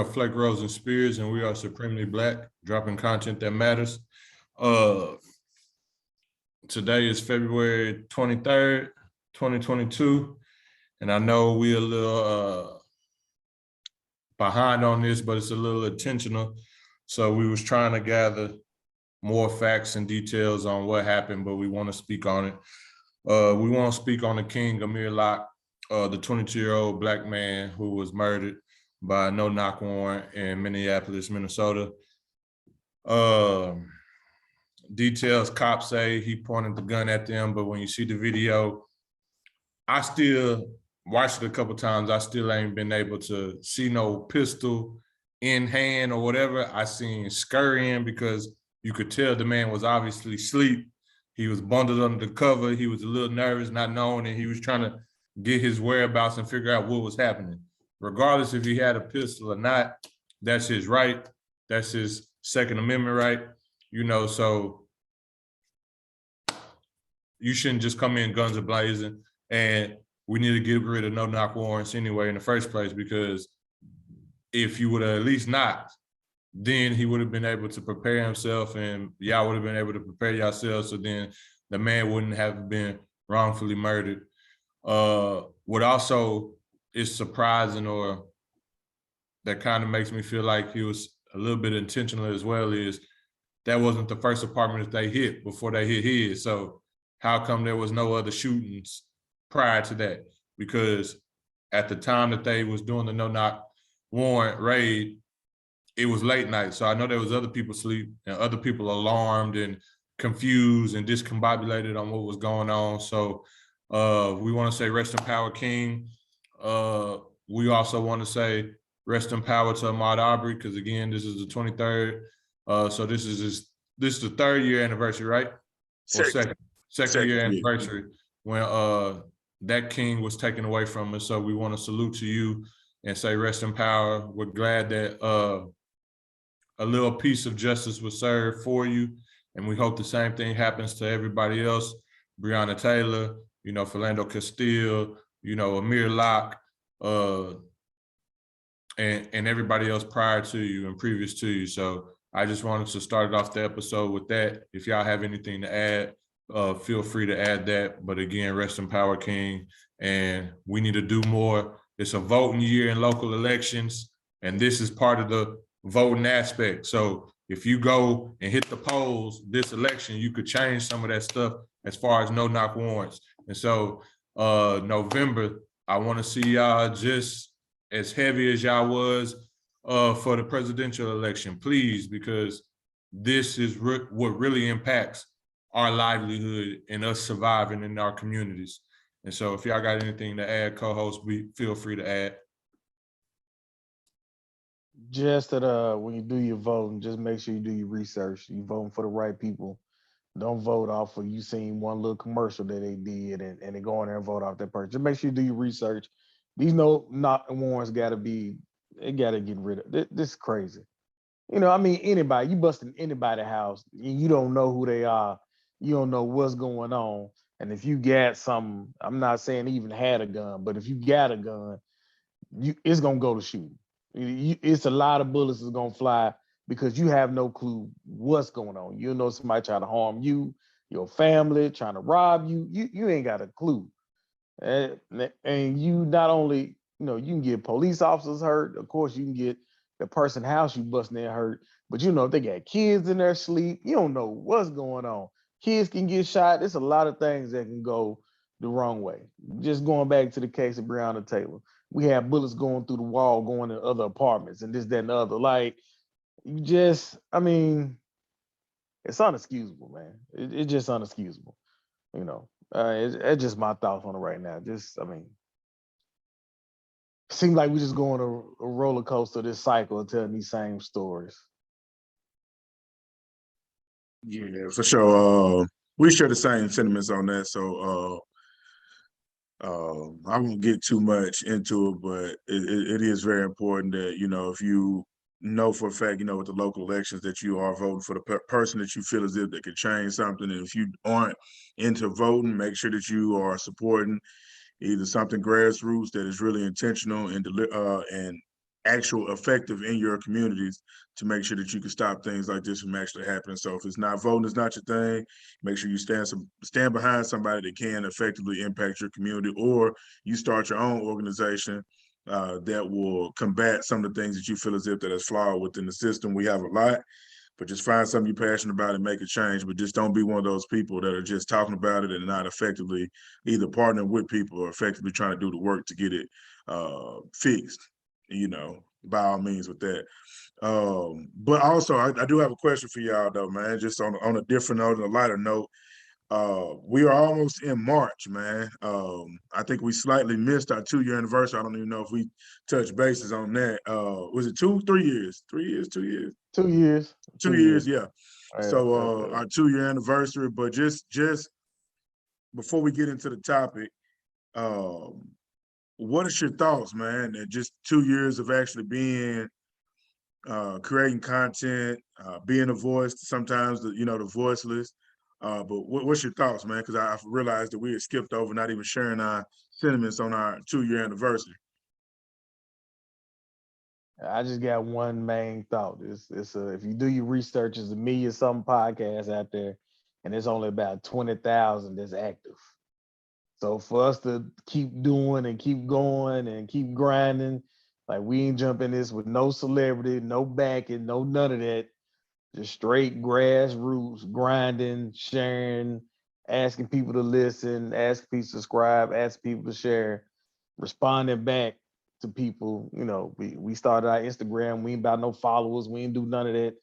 are Flake Rose and Spears, and we are Supremely Black, dropping content that matters. Uh, Today is February 23rd, 2022, and I know we're a little behind on this, but it's a little intentional. So we was trying to gather more facts and details on what happened, but we want to speak on it. We want to speak on the King Amir Locke, the 22-year-old Black man who was murdered by a no-knock warrant in Minneapolis, Minnesota. Details, cops say he pointed the gun at them, but when you see the video, I still watched it a couple times. I still ain't been able to see no pistol in hand or whatever. I seen scurrying because you could tell the man was obviously asleep. He was bundled under the cover. He was a little nervous, not knowing, and he was trying to get his whereabouts and figure out what was happening. Regardless if he had a pistol or not, that's his right. That's his Second Amendment right. You know, so you shouldn't just come in guns a-blazing, and we need to get rid of no-knock warrants anyway in the first place, because if you would have at least knocked, then he would have been able to prepare himself, and y'all would have been able to prepare yourselves, so then the man wouldn't have been wrongfully murdered. What also is surprising, or that kind of makes me feel like he was a little bit intentional as well, is that wasn't the first apartment that they hit before they hit his. So how come there was no other shootings prior to that? Because at the time that they was doing the no-knock warrant raid, it was late night. So I know there was other people asleep and other people alarmed and confused and discombobulated on what was going on. So we want to say rest in power, King. We also want to say rest in power to Ahmaud Arbery, because again, this is the 23rd. So this is the 3rd year anniversary, right? Or second year anniversary when that king was taken away from us. So we want to salute to you and say rest in power. We're glad that a little piece of justice was served for you, and we hope the same thing happens to everybody else. Breonna Taylor, you know, Philando Castile, you know, Amir Locke, and everybody else prior to you and previous to you. So I just wanted to start off the episode with that. If y'all have anything to add, feel free to add that. But again, rest in power, King. And we need to do more. It's a voting year in local elections, and this is part of the voting aspect. So if you go and hit the polls this election, you could change some of that stuff as far as no-knock warrants. And so November, I want to see y'all just as heavy as y'all was for the presidential election, please, because this is what really impacts our livelihood and us surviving in our communities. And so if y'all got anything to add, co-host, feel free to add. Just that when you do your voting, just make sure you do your research. You voting for the right people. Don't vote off of you seen one little commercial that they did and they go in there and vote off that person. Just make sure you do your research. These no-knock warrants gotta get rid of. This is crazy. You know, I mean, anybody, you busting anybody's house, you don't know who they are, you don't know what's going on. And if you got something, I'm not saying even had a gun, but if you got a gun, it's gonna go to shooting. It's a lot of bullets is gonna fly because you have no clue what's going on. You know somebody trying to harm you, your family, trying to rob you. You ain't got a clue. And you not only, you know, you can get police officers hurt. Of course, you can get the person house you busting in hurt. But you know, if they got kids in their sleep, you don't know what's going on. Kids can get shot. There's a lot of things that can go the wrong way. Just going back to the case of Breonna Taylor, we have bullets going through the wall, going to other apartments, and this, that, and the other. Like, I mean, it's unexcusable, man. It's just unexcusable. You know, it's just my thoughts on it right now. I mean, seems like we just going a roller coaster this cycle and telling these same stories. Yeah, for sure. We share the same sentiments on that. So I won't get too much into it, but it is very important that, you know, if you know for a fact, you know, with the local elections that you are voting for the person that you feel as if they could change something. And if you aren't into voting, make sure that you are supporting either something grassroots that is really intentional and actual effective in your communities to make sure that you can stop things like this from actually happening. So if it's not voting is not your thing, make sure you stand behind somebody that can effectively impact your community, or you start your own organization that will combat some of the things that you feel as if that is flawed within the system. We have a lot, but just find something you're passionate about and make a change. But just don't be one of those people that are just talking about it and not effectively either partnering with people or effectively trying to do the work to get it fixed, by all means with that. But also I do have a question for y'all though, man, just on a different note and a lighter note. We are almost in March, man. I think we slightly missed our 2-year anniversary. I don't even know if we touched bases on that. Was it 3 years? 3 years, 2 years? 2 years. 2 years, yeah. Right, So our 2-year anniversary, but just before we get into the topic, what is your thoughts, man? And just 2 years of actually being creating content, being a voice, sometimes the voiceless. But what's your thoughts, man? Because I realized that we had skipped over not even sharing our sentiments on our 2-year anniversary. I just got one main thought. If you do your research, there's 1 million something podcasts out there, and there's only about 20,000 that's active. So for us to keep doing and keep going and keep grinding, like we ain't jumping this with no celebrity, no backing, no none of that. Just straight grassroots grinding, sharing, asking people to listen, asking people to subscribe, asking people to share, responding back to people. We started our Instagram. We ain't about no followers. We ain't do none of that.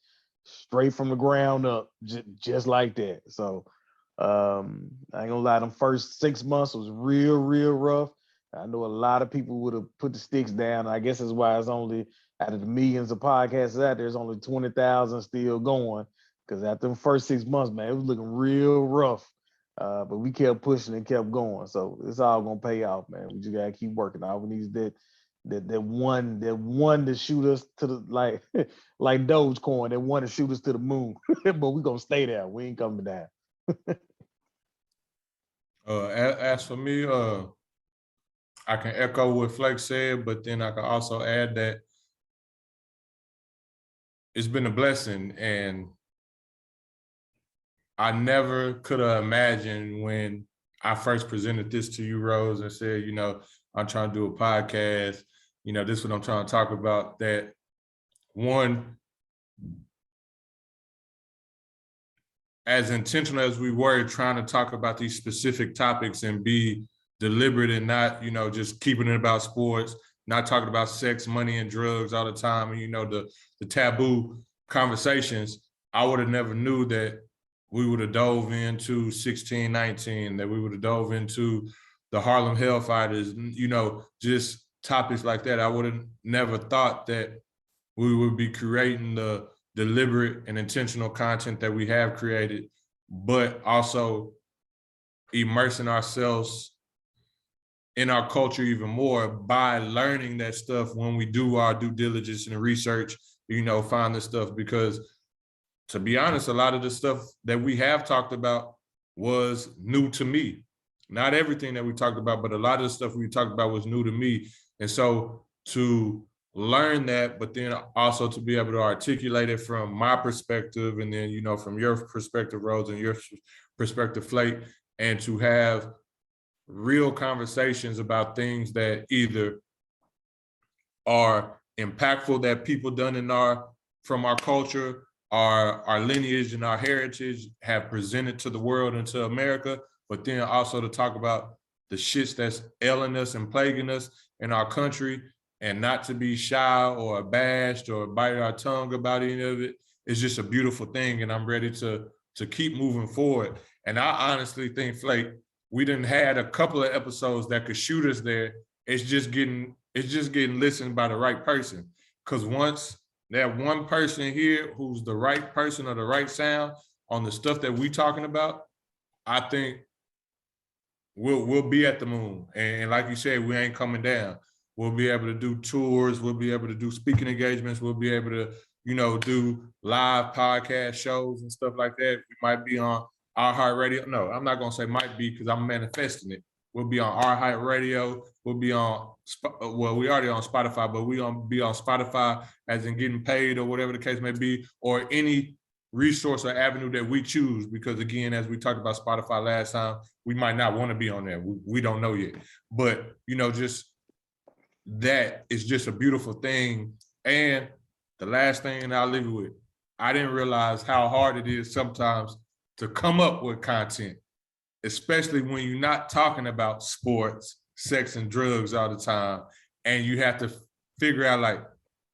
Straight from the ground up, just like that. So I ain't gonna lie, them first 6 months was real rough. I know a lot of people would have put the sticks down. I guess that's why it's only, out of the millions of podcasts out there, there's only 20,000 still going. Because after the first 6 months, man, it was looking real rough. But we kept pushing and kept going. So it's all gonna pay off, man. We just gotta keep working. All we need is that one to shoot us to the like like Dogecoin, that one to shoot us to the moon. But we gonna stay there. We ain't coming down. As for me, I can echo what Flex said, but then I can also add that it's been a blessing, and I never could have imagined when I first presented this to you, Rose, and said, I'm trying to do a podcast, this is what I'm trying to talk about, that one, as intentional as we were trying to talk about these specific topics and be deliberate and not, just keeping it about sports, not talking about sex, money, and drugs all the time, and, the taboo conversations, I would have never knew that we would have dove into 1619, that we would have dove into the Harlem Hellfighters, just topics like that. I would have never thought that we would be creating the deliberate and intentional content that we have created, but also immersing ourselves in our culture even more by learning that stuff when we do our due diligence and research, find this stuff. Because to be honest, a lot of the stuff that we have talked about was new to me. Not everything that we talked about, but a lot of the stuff we talked about was new to me. And so to learn that, but then also to be able to articulate it from my perspective, and then, from your perspective, Rose, and your perspective, Flake, and to have real conversations about things that either are impactful that people done from our culture, our lineage and our heritage have presented to the world and to America, but then also to talk about the shits that's ailing us and plaguing us in our country, and not to be shy or abashed or bite our tongue about any of it. It's just a beautiful thing, and I'm ready to keep moving forward. And I honestly think, Flake, we done had a couple of episodes that could shoot us there. It's just getting listened by the right person. Because once that one person here who's the right person or the right sound on the stuff that we talking about, I think we'll be at the moon. And like you said, we ain't coming down. We'll be able to do tours. We'll be able to do speaking engagements. We'll be able to, do live podcast shows and stuff like that. We might be on iHeartRadio. No, I'm not going to say might be, because I'm manifesting it. We'll be on iHeart Radio. We'll be on, well, we already on Spotify, but we're gonna be on Spotify as in getting paid or whatever the case may be, or any resource or avenue that we choose. Because again, as we talked about Spotify last time, we might not want to be on there. We don't know yet. But, you know, just that is just a beautiful thing. And the last thing, and I'll leave it with, I didn't realize how hard it is sometimes to come up with content, especially when you're not talking about sports, sex, and drugs all the time. And you have to figure out, like,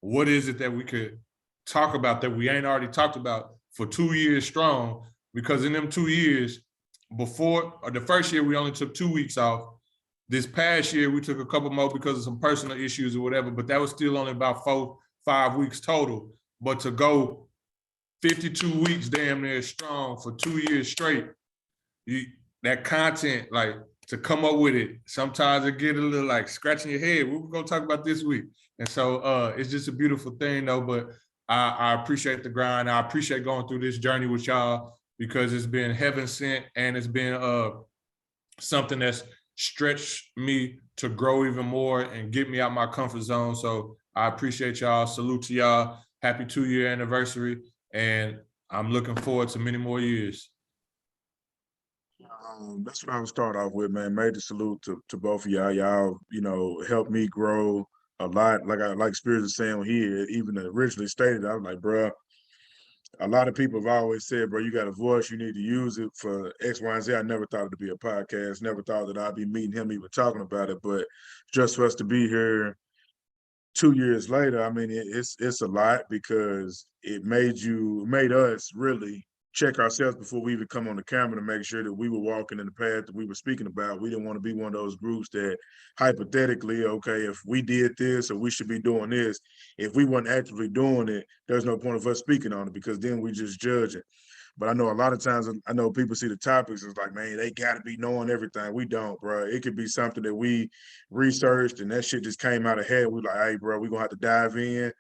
what is it that we could talk about that we ain't already talked about for 2 years strong? Because in them 2 years, before, or the first year, we only took 2 weeks off. This past year, we took a couple more because of some personal issues or whatever, but that was still only about 4-5 weeks total. But to go 52 weeks damn near strong for 2 years straight, that content, like, to come up with it, sometimes it get a little like scratching your head. What we're gonna talk about this week? And so it's just a beautiful thing though, but I appreciate the grind. I appreciate going through this journey with y'all, because it's been heaven sent, and it's been something that's stretched me to grow even more and get me out my comfort zone. So I appreciate y'all. Salute to y'all. Happy 2-year anniversary. And I'm looking forward to many more years. That's what I would start off with, man. Major salute to both of y'all. Y'all, you know, helped me grow a lot. Like Spears was saying when he even originally stated, I was like, bro, a lot of people have always said, bro, you got a voice, you need to use it for X, Y, and Z. I never thought it'd be a podcast, never thought that I'd be meeting him, even talking about it. But just for us to be here 2 years later, I mean, it's a lot, because it made us really check ourselves before we even come on the camera to make sure that we were walking in the path that we were speaking about. We didn't want to be one of those groups that hypothetically, okay, if we did this or we should be doing this, if we weren't actively doing it, there's no point of us speaking on it, because then we just judge it. But I know a lot of times, I know people see the topics, it's like, man, they got to be knowing everything. We don't, bro. It could be something that we researched and that shit just came out of head. We like, hey, bro, we're going to have to dive in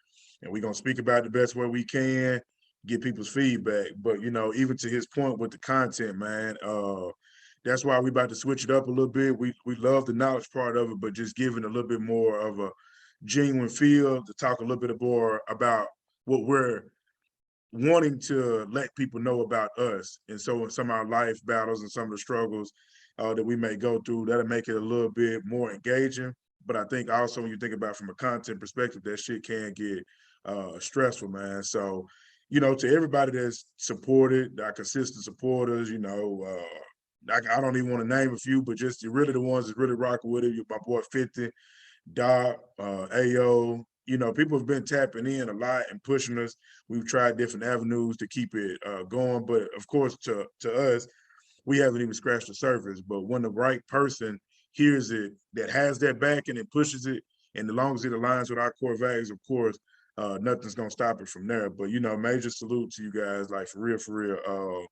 and we're going to speak about it the best way we can, get people's feedback. But, you know, even to his point with the content, man, that's why we about to switch it up a little bit. We love the knowledge part of it, but just giving a little bit more of a genuine feel to talk a little bit more about what we're wanting to let people know about us. And so in some of our life battles and some of the struggles that we may go through, that'll make it a little bit more engaging. But I think also when you think about from a content perspective, that shit can get stressful, man. So, you know, to everybody that's supported, our consistent supporters, you know, I don't even want to name a few, but just really the ones that really rocking with it. My boy 50, Doc, AO, you know, people have been tapping in a lot and pushing us. We've tried different avenues to keep it going. But of course, to us, we haven't even scratched the surface. But when the right person hears it, that has that back and it pushes it, and as long as it aligns with our core values, of course, nothing's going to stop it from there. But, you know, major salute to you guys, like for real.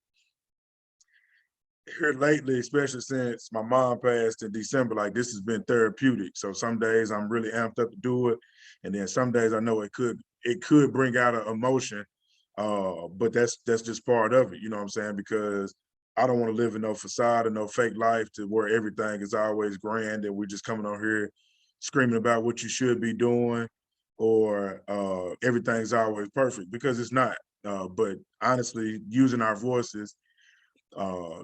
Here lately, especially since my mom passed in December, like this has been therapeutic. So some days I'm really amped up to do it, and then some days I know it could bring out an emotion, but that's just part of it. You know what I'm saying? Because I don't want to live in no facade and no fake life to where everything is always grand and we're just coming on here screaming about what you should be doing, or everything's always perfect, because it's not. But honestly, using our voices,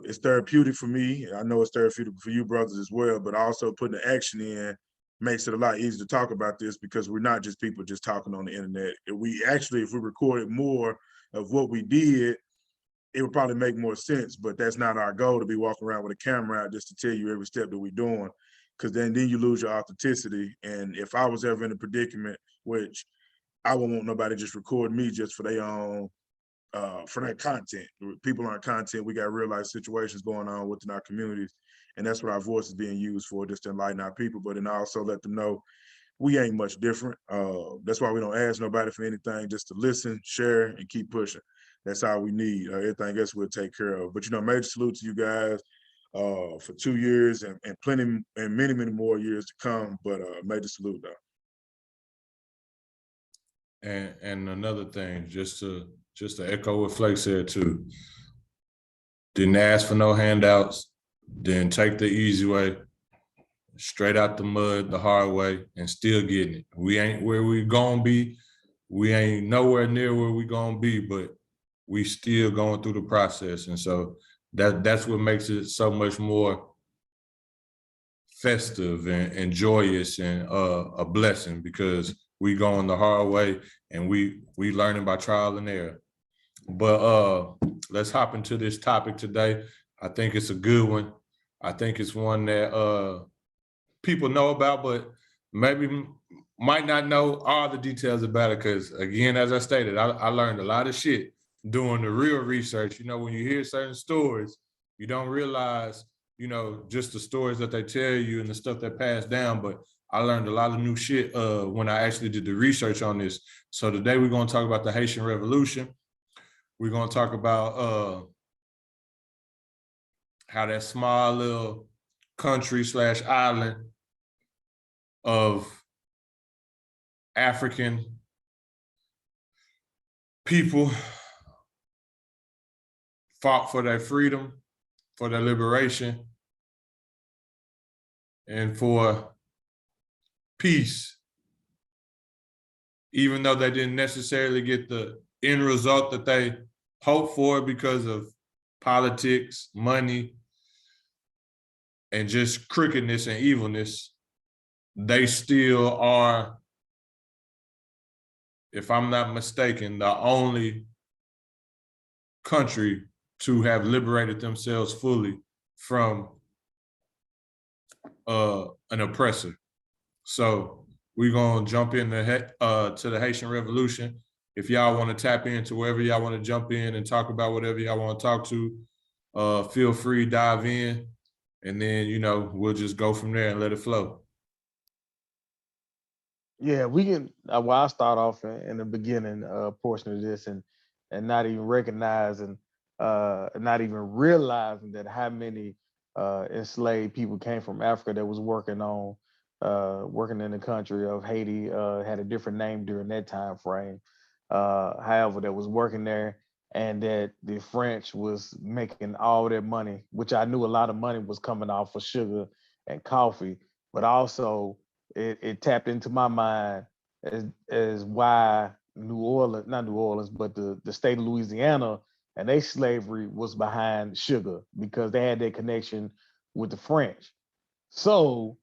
it's therapeutic for me. I know it's therapeutic for you brothers as well, but also putting the action in makes it a lot easier to talk about this, because we're not just people just talking on the internet. If we recorded more of what we did, it would probably make more sense, but that's not our goal, to be walking around with a camera out just to tell you every step that we're doing, because then you lose your authenticity. And if I was ever in a predicament, which I wouldn't want nobody just record me just for their own, for that content. People aren't content. We got real life situations going on within our communities, and that's what our voice is being used for, just to enlighten our people, but then also let them know we ain't much different. That's why we don't ask nobody for anything, just to listen, share, and keep pushing. That's all we need. Everything else we'll take care of. But, you know, major salute to you guys for 2 years and plenty and many more years to come. But major salute though. And another thing, just to echo what Flake said too. Didn't ask for no handouts. Didn't take the easy way. straight out the mud the hard way and still getting it. We ain't where we gonna be. We ain't nowhere near where we gonna be, but we still going through the process. And so that's what makes it so much more festive and joyous and a blessing, because we going the hard way and we learning by trial and error. But let's hop into this topic today. I think it's a good one. I think it's one that people know about, but maybe might not know all the details about it. Because again, as I stated, I learned a lot of shit doing the real research. You know, when you hear certain stories, you don't realize, you know, just the stories that they tell you and the stuff that passed down. But I learned a lot of new shit when I actually did the research on this. So today we're going to talk about the Haitian Revolution. We're going to talk about how that small little country / island of African people fought for their freedom, for their liberation, and for peace, even though they didn't necessarily get the end result that they hoped for because of politics, money, and just crookedness and evilness. They still are, if I'm not mistaken, the only country to have liberated themselves fully from an oppressor. So we're gonna jump in to the Haitian Revolution. If y'all want to tap into wherever y'all want to jump in and talk about whatever y'all want to talk to, feel free, dive in, and then, you know, we'll just go from there and let it flow. Yeah, we can. Well, I'll start off in the beginning portion of this, and not even recognizing, not even realizing that how many enslaved people came from Africa that was working in the country of Haiti. Had a different name during that time frame. However, that was working there, and that the French was making all their money, which I knew a lot of money was coming off of sugar and coffee, but also it tapped into my mind as why New Orleans, not New Orleans, but the state of Louisiana and their slavery was behind sugar, because they had that connection with the French. So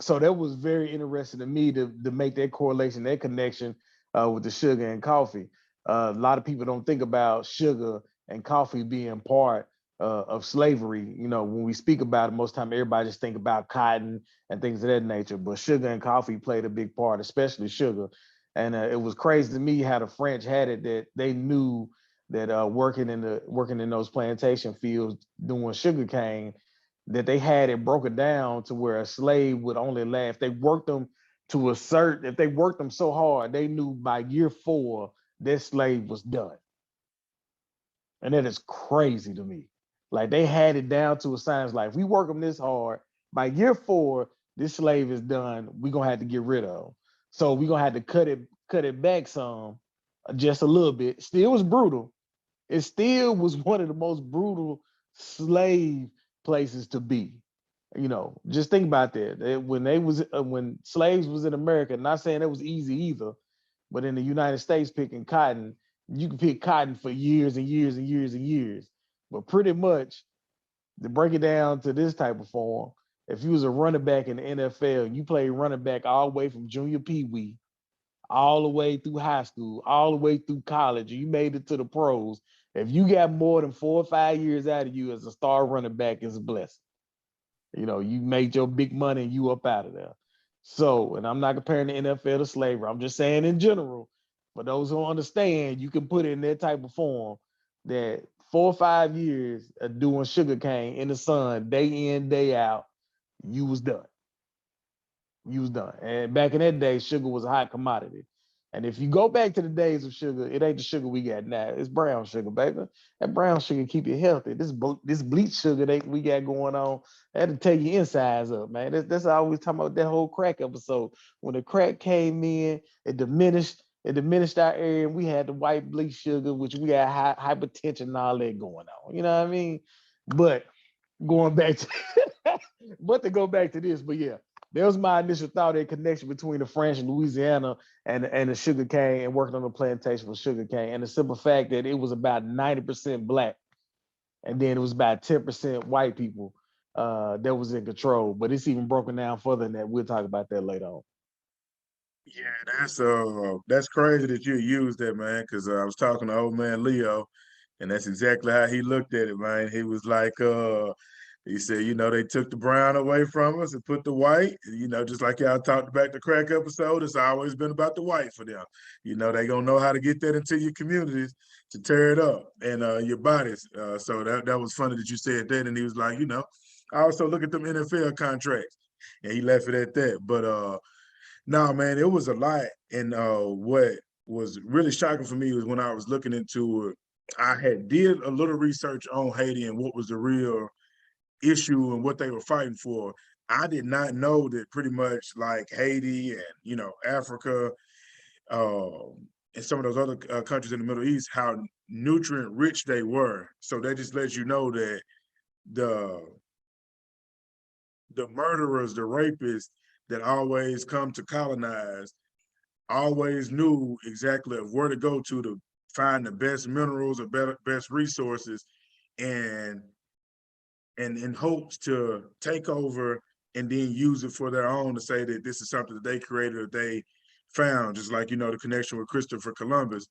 so that was very interesting to me to make that correlation, that connection with the sugar and coffee. A lot of people don't think about sugar and coffee being part of slavery. You know, when we speak about it, most time everybody just think about cotton and things of that nature. But sugar and coffee played a big part, especially sugar. And it was crazy to me how the French had it, that they knew that working in those plantation fields doing sugar cane, that they had it broken down to where a slave would only last. If they worked them so hard, they knew by year 4 their slave was done. And that is crazy to me. Like, they had it down to a science. Like, if we work them this hard, by year 4, this slave is done. We're gonna have to get rid of him. So we're gonna have to cut it back some, just a little bit. Still was brutal. It still was one of the most brutal slave places to be. You know, just think about that. When slaves was in America, not saying it was easy either, but in the United States, picking cotton, you can pick cotton for years and years and years and years. But pretty much, to break it down to this type of form, if you was a running back in the NFL and you played running back all the way from junior peewee, all the way through high school, all the way through college, and you made it to the pros, if you got more than 4 or 5 years out of you as a star running back, it's a blessing. You know, you made your big money and you up out of there. So, and I'm not comparing the NFL to slavery. I'm just saying in general, for those who understand, you can put it in that type of form that 4 or 5 years of doing sugarcane in the sun, day in, day out, you was done. You was done. And back in that day, sugar was a hot commodity. And if you go back to the days of sugar, it ain't the sugar we got now. It's brown sugar, baby. That brown sugar keep you healthy. This bleach sugar that we got going on, that'll take your insides up, man. That's I always talking about that whole crack episode. When the crack came in, it diminished our area, and we had the white bleach sugar, which we had hypertension and all that going on. You know what I mean? But going back to, but to go back to this, but yeah, there was my initial thought and connection between the French and Louisiana and the sugar cane and working on the plantation for sugar cane. And the simple fact that it was about 90% black, and then it was about 10% white people that was in control. But it's even broken down further than that. We'll talk about that later on. Yeah, that's crazy that you used that, man. Because I was talking to old man Leo, and that's exactly how he looked at it, man. He was like, he said, they took the brown away from us and put the white. Just like y'all talked about the crack episode, it's always been about the white for them. They gonna know how to get that into your communities to tear it up and your bodies. So that was funny that you said that. And he was like, I also look at them NFL contracts, and he left it at that. But no, man, it was a lot. And what was really shocking for me was when I was looking into it, I had did a little research on Haiti and what was the real issue and what they were fighting for. I did not know that pretty much like Haiti and, Africa and some of those other countries in the Middle East, how nutrient rich they were. So that just lets you know that the murderers, the rapists that always come to colonize always knew exactly of where to go to find the best minerals or best resources, and in hopes to take over and then use it for their own, to say that this is something that they created or they found, just like, the connection with Christopher Columbus.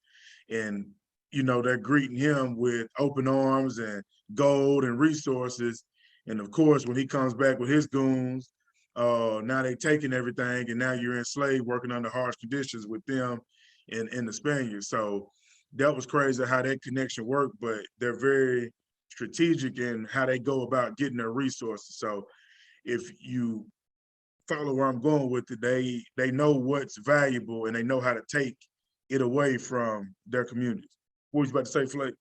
And, they're greeting him with open arms and gold and resources. And of course, when he comes back with his goons, now they taking everything, and now you're enslaved working under harsh conditions with them and the Spaniards. So that was crazy how that connection worked, but they're very strategic in how they go about getting their resources. So if you follow where I'm going with it, they know what's valuable and they know how to take it away from their communities. What was you about to say, Flake?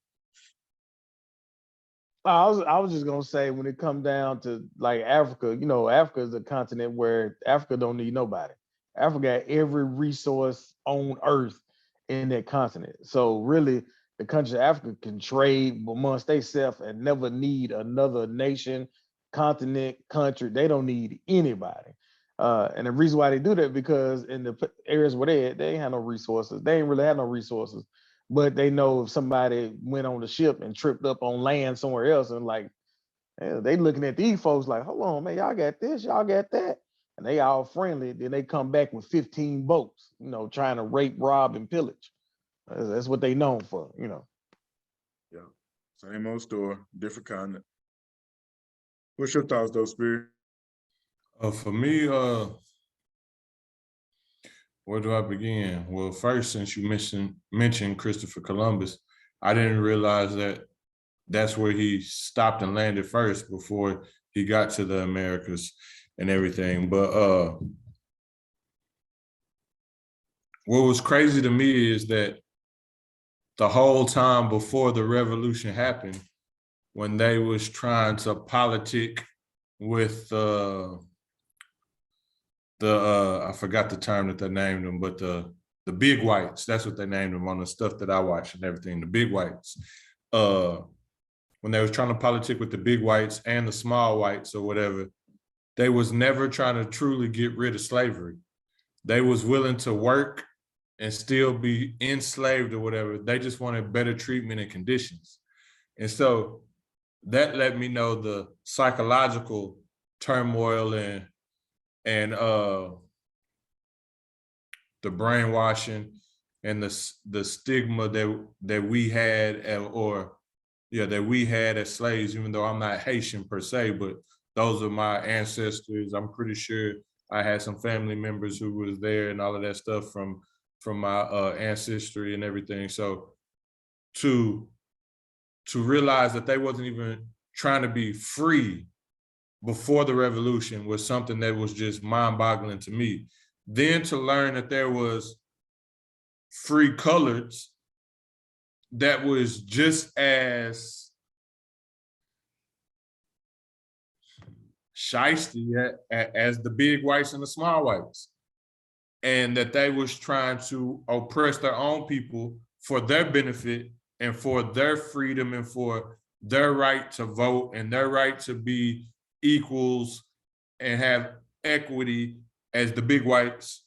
I was just gonna say, when it come down to like Africa, Africa is a continent where Africa don't need nobody. Africa got every resource on earth in that continent. So really, the countries of Africa can trade amongst themselves and never need another nation, continent, country. They don't need anybody. And the reason why they do that, because in the areas where they ain't have no resources. They ain't really have no resources, but they know if somebody went on the ship and tripped up on land somewhere else, and like, they looking at these folks like, hold on, man, y'all got this, y'all got that, and they all friendly. Then they come back with 15 boats, trying to rape, rob, and pillage. That's what they known for. Yeah, same old story, different continent. What's your thoughts, though, Spirit? For me, where do I begin? Well, first, since you mentioned Christopher Columbus, I didn't realize that that's where he stopped and landed first before he got to the Americas and everything. But what was crazy to me is that the whole time before the revolution happened, when they was trying to politic with I forgot the term that they named them, but the big whites, that's what they named them on the stuff that I watched and everything, the big whites. When they was trying to politic with the big whites and the small whites or whatever, they was never trying to truly get rid of slavery. They was willing to work and still be enslaved or whatever. They just wanted better treatment and conditions. And so that let me know the psychological turmoil and the brainwashing and the stigma that we had, that we had as slaves, even though I'm not Haitian per se, but those are my ancestors. I'm pretty sure I had some family members who was there and all of that stuff from my ancestry and everything. So to realize that they wasn't even trying to be free before the revolution was something that was just mind-boggling to me. Then to learn that there was free coloreds that was just as shiesty as the big whites and the small whites, and that they was trying to oppress their own people for their benefit and for their freedom and for their right to vote and their right to be equals and have equity as the big whites.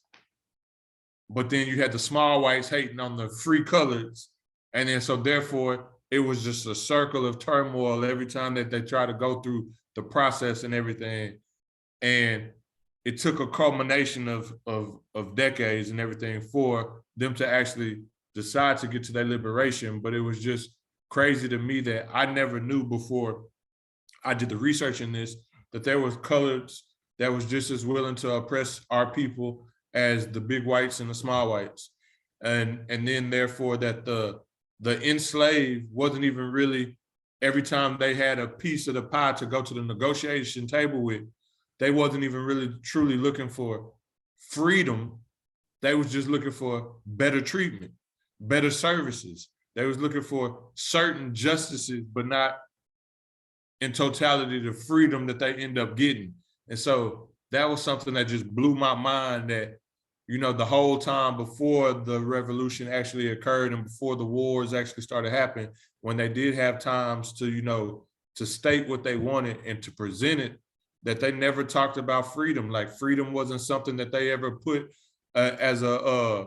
But then you had the small whites hating on the free coloreds. And then so therefore it was just a circle of turmoil every time that they try to go through the process and everything. And it took a culmination of decades and everything for them to actually decide to get to their liberation. But it was just crazy to me that I never knew before I did the research in this, that there was coloreds that was just as willing to oppress our people as the big whites and the small whites. And then therefore that the enslaved wasn't even really, every time they had a piece of the pie to go to the negotiation table with, they wasn't even really truly looking for freedom. They was just looking for better treatment, better services. They was looking for certain justices, but not in totality the freedom that they end up getting. And so that was something that just blew my mind, that, you know, the whole time before the revolution actually occurred and before the wars actually started happening, when they did have times to, you know, to state what they wanted and to present it, that they never talked about freedom. Like freedom wasn't something that they ever put as a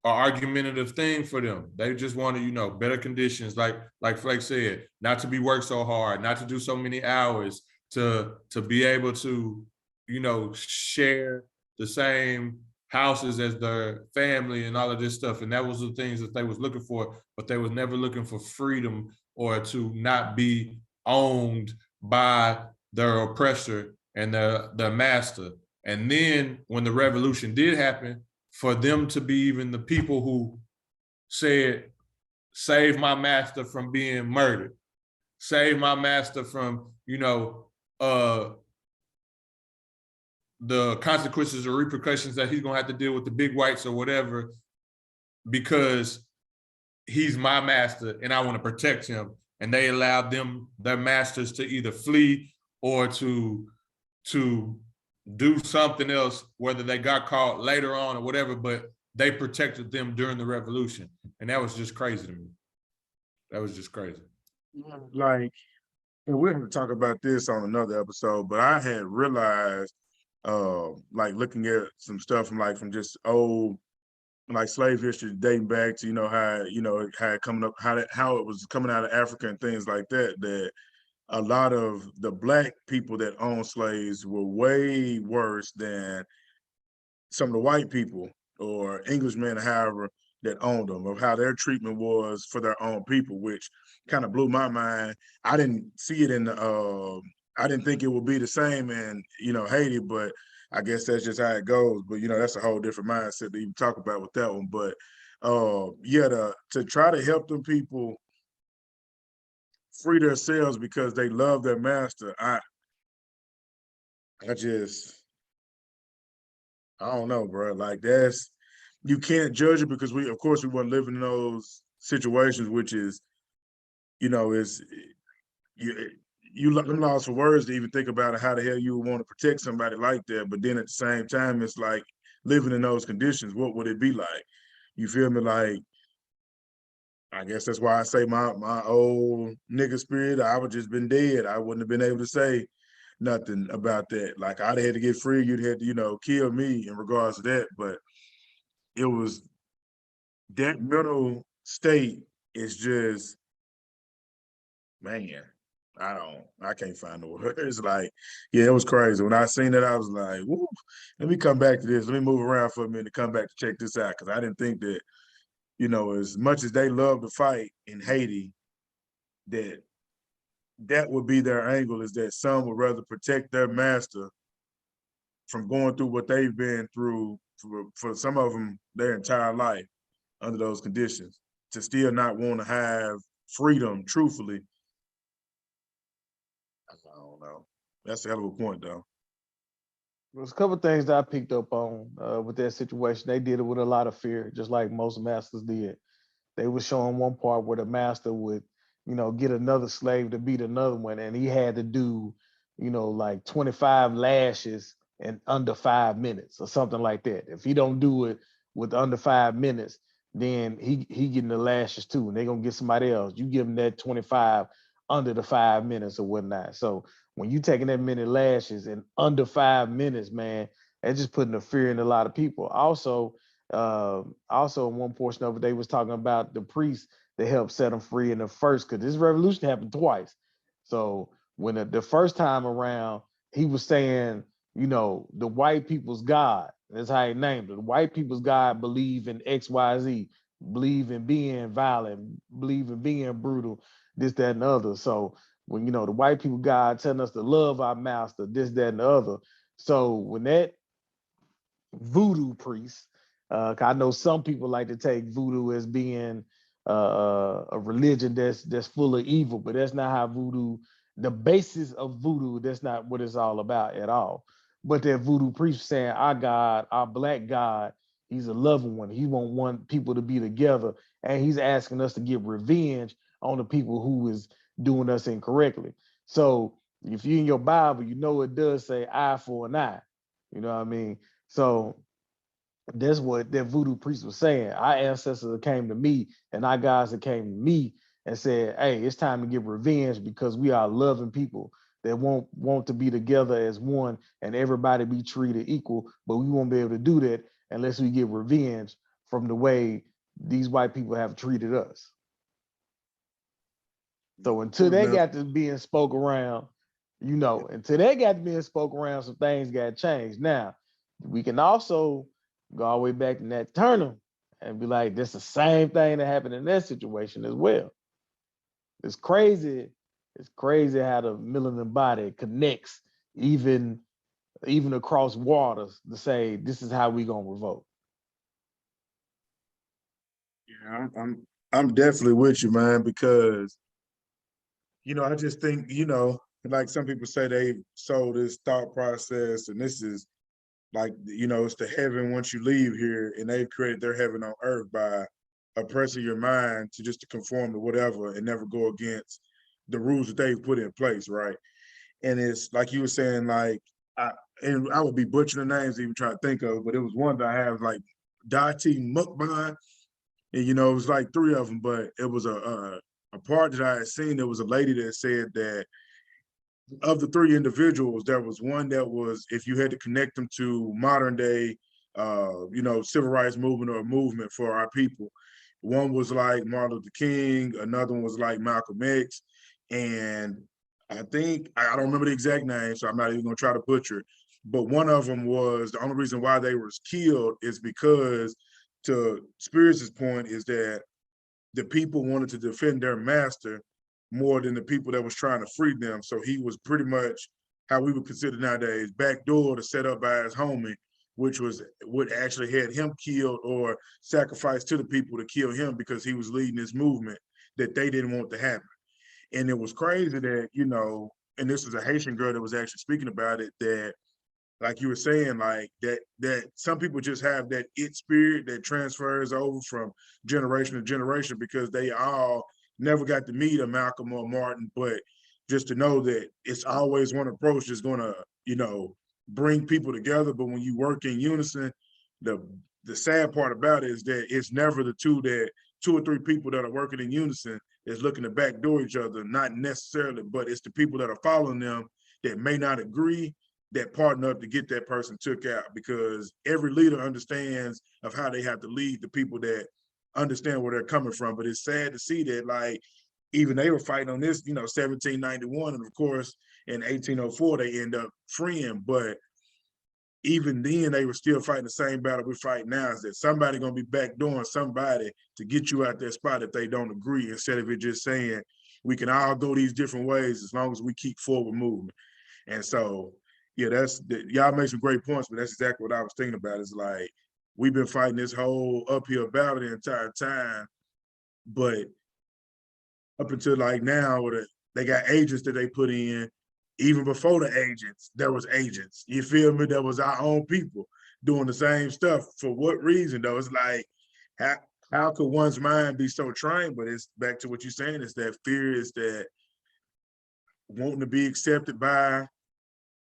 argumentative thing for them. They just wanted, you know, better conditions, like Flake said, not to be worked so hard, not to do so many hours, to be able to, you know, share the same houses as their family and all of this stuff. And that was the things that they was looking for, but they was never looking for freedom or to not be owned by their oppressor and their master. And then when the revolution did happen, for them to be even the people who said, save my master from being murdered, save my master from, you know, the consequences or repercussions that he's gonna have to deal with the big whites or whatever, because he's my master and I want to protect him. And they allowed them, their masters, to either flee or to do something else, whether they got caught later on or whatever, but they protected them during the revolution. And that was just crazy to me. That was just crazy. Like, and we're going to talk about this on another episode, but I had realized, like looking at some stuff from just old, like slave history dating back to, how it coming up, how it was coming out of Africa and things like that, that a lot of the Black people that owned slaves were way worse than some of the white people or Englishmen, or however, that owned them, of how their treatment was for their own people, which kind of blew my mind. I didn't see it I didn't think it would be the same in, Haiti, but I guess that's just how it goes. But, that's a whole different mindset to even talk about with that one. But yeah, to try to help them people free themselves because they love their master, I don't know, bro. Like, you can't judge it because of course we weren't living in those situations, which is, is you lost for words to even think about it, how the hell you would want to protect somebody like that. But then at the same time, it's like, living in those conditions, what would it be like? You feel me? Like, I guess that's why I say my old nigga spirit, I would just been dead. I wouldn't have been able to say nothing about that. Like, I'd have had to get free. You'd have to, kill me in regards to that. But it was that mental state is just, man, I can't find the words. Like, yeah, it was crazy. When I seen it, I was like, woo, let me come back to this. Let me move around for a minute to come back to check this out. Cause I didn't think that, as much as they love to fight in Haiti, that would be their angle, is that some would rather protect their master from going through what they've been through for some of them their entire life under those conditions, to still not want to have freedom, truthfully. I don't know. That's a hell of a point, though. There's a couple of things that I picked up on with that situation. They did it with a lot of fear, just like most masters did. They were showing one part where the master would, get another slave to beat another one, and he had to do, like 25 lashes in under 5 minutes or something like that. If he don't do it with under 5 minutes, then he getting the lashes too, and they're gonna get somebody else. You give him that 25 under the 5 minutes or whatnot. So when you taking that many lashes in under 5 minutes, man, that's just putting a fear in a lot of people. Also, in one portion of it, they was talking about the priest that helped set them free in the first, because this revolution happened twice. So when the first time around, he was saying, you know, the white people's God. That's how he named it. The white people's God believe in XYZ, believe in being violent, believe in being brutal, this, that, and the other. So when, you know, the white people God telling us to love our master, this, that, and the other. So when that voodoo priest, I know some people like to take voodoo as being a religion that's full of evil, but that's not how voodoo, the basis of voodoo, that's not what it's all about at all. But that voodoo priest saying our God, our black God, he's a loving one. He won't want people to be together, and he's asking us to get revenge on the people who is doing us incorrectly. So if you in your Bible, you know it does say eye for an eye. You know what I mean? So that's what that voodoo priest was saying. Our ancestors that came to me and our guys that came to me and said, hey, it's time to get revenge because we are loving people that want to be together as one and everybody be treated equal, but we won't be able to do that unless we get revenge from the way these white people have treated us. So until they got to being spoke around, you know, until they got to being spoke around, some things got changed. Now, we can also go all the way back to Nat Turner and be like, that's the same thing that happened in that situation as well. It's crazy. It's crazy how the melanin body connects even across waters to say, this is how we gonna revolt. Yeah, I'm definitely with you, man, because you know, I just think, you know, like some people say they sold this thought process, and this is like, you know, it's the heaven once you leave here, and they've created their heaven on earth by oppressing your mind to conform to whatever and never go against the rules that they've put in place, right? And it's like you were saying, like, and I would be butchering the names even trying to think of, but it was one that I have like Dati Mukban, and you know, it was like 3 of them, but it was a part that I had seen. There was a lady that said that of the 3 individuals, there was one that was, if you had to connect them to modern day, you know, civil rights movement or movement for our people, one was like Martin Luther King, another one was like Malcolm X, and I think, I don't remember the exact name, so I'm not even gonna try to butcher it, but one of them was, the only reason why they were killed is because, to Spears' point, is that the people wanted to defend their master more than the people that was trying to free them. So he was pretty much how we would consider nowadays backdoor to set up by his homie, which was what actually had him killed or sacrificed to the people to kill him because he was leading this movement that they didn't want to happen. And it was crazy that, you know, and this was a Haitian girl that was actually speaking about it, that like you were saying, like that some people just have that it spirit that transfers over from generation to generation because they all never got to meet a Malcolm or Martin, but just to know that it's always one approach that's gonna, you know, bring people together. But when you work in unison, the sad part about it is that it's never the 2 or 3 people that are working in unison is looking to backdoor each other, not necessarily, but it's the people that are following them that may not agree, that partner up to get that person took out, because every leader understands of how they have to lead the people that understand where they're coming from. But it's sad to see that, like, even they were fighting on this, you know, 1791, and of course in 1804 they end up freeing, but even then they were still fighting the same battle we're fighting now, is that somebody gonna be backdooring somebody to get you out that spot if they don't agree, instead of it just saying we can all go these different ways as long as we keep forward movement. And so, yeah, y'all make some great points, but that's exactly what I was thinking about. It's like, we've been fighting this whole uphill battle the entire time, but up until like now, where they got agents that they put in, even before the agents, there was agents. You feel me? There was our own people doing the same stuff. For what reason though? It's like, how could one's mind be so trained? But it's back to what you're saying, is that fear, is that wanting to be accepted by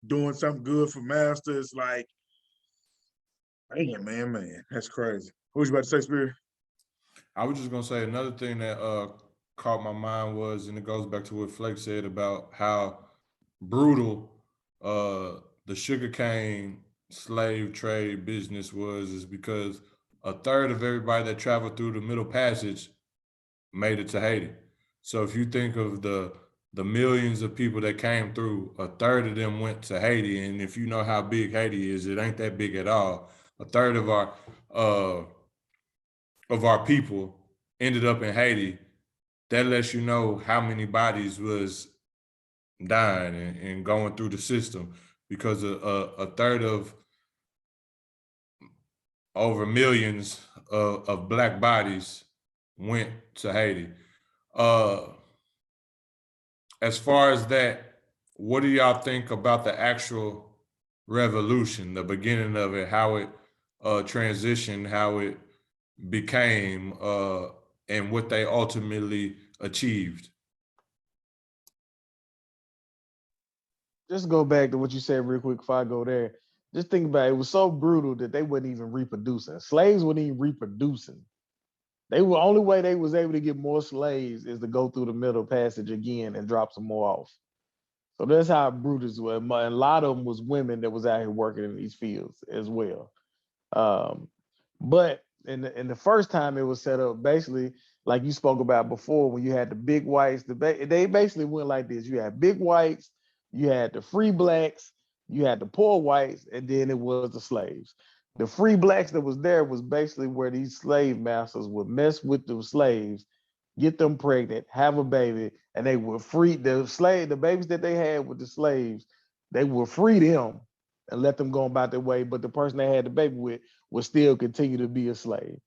doing something good for master. It's like, man, that's crazy. What was you about to say, Spirit? I was just gonna say another thing that caught my mind was, and it goes back to what Flake said about how brutal the sugarcane slave trade business was, is because a third of everybody that traveled through the Middle Passage made it to Haiti. So if you think of the millions of people that came through, a third of them went to Haiti. And if you know how big Haiti is, it ain't that big at all. A third uh of our people ended up in Haiti. That lets you know how many bodies was dying and going through the system, because a third of over millions of black bodies went to Haiti. Uh, as far as that, what do y'all think about the actual revolution, the beginning of it, how it transitioned, how it became, and what they ultimately achieved? Just go back to what you said real quick before I go there. Just think about it. It was so brutal that they wasn't even reproducing. Slaves weren't even reproducing. They were only way they was able to get more slaves is to go through the Middle Passage again and drop some more off. So that's how brutal it was. And a lot of them was women that was out here working in these fields as well. Um, but in the first time it was set up, basically like you spoke about before, when you had the big whites, they basically went like this: you had big whites, you had the free blacks, you had the poor whites, and then it was the slaves. The free blacks that was there was basically where these slave masters would mess with the slaves, get them pregnant, have a baby, and they would free the babies that they had with the slaves, they would free them and let them go about their way. But the person they had the baby with would still continue to be a slave.